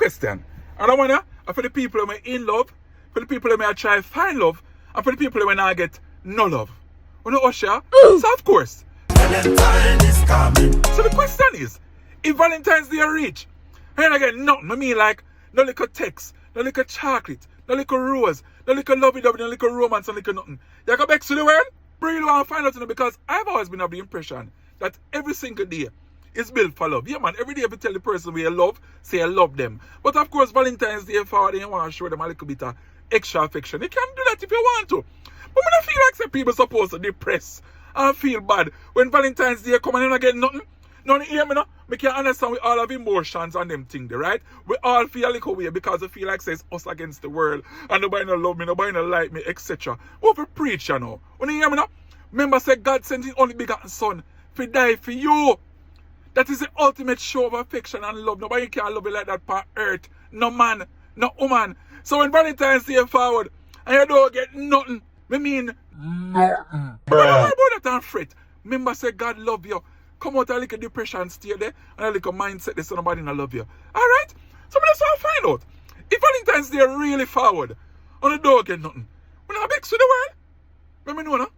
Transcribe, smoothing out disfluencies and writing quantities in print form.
question. And I wanna, for the people who are in love, for the people who may try to find love, and for the people who may not get no love. You know, Usher? So of course. Valentine is coming. So the question is, if Valentine's Day reach, and I get nothing, I mean like, no little text, no little chocolate, no little rose, no little lovey-dovey, no little romance, no little nothing. You go back to the world? Really want to find out, you know, because I've always been of the impression that every single day is built for love. Yeah, man, every day if you tell the person we love, say I love them. But of course, Valentine's Day forward, you want to show them a little bit of extra affection. You can do that if you want to. But when I feel like some people supposed to depress and feel bad when Valentine's Day come and you don't get nothing. None hear me now. We can understand we all have emotions and them things there, right? We all feel a little way because we feel like it's us against the world and nobody no love me, nobody no like me, etc. What we preach, you know? When you hear me now? Remember, say God sent his only begotten son to die for you. That is the ultimate show of affection and love. Nobody can love you like that on earth. No man, no woman. So when Valentine's Day forward and you don't get nothing, I mean nothing. But don't worry about that and fret. Remember, say God love you. Come out a little depression stay there and a little mindset there so nobody not love you. Alright? So we just want to find out. If Valentine's Day really forward and you don't get nothing, we're not vex with the world. Let me know now.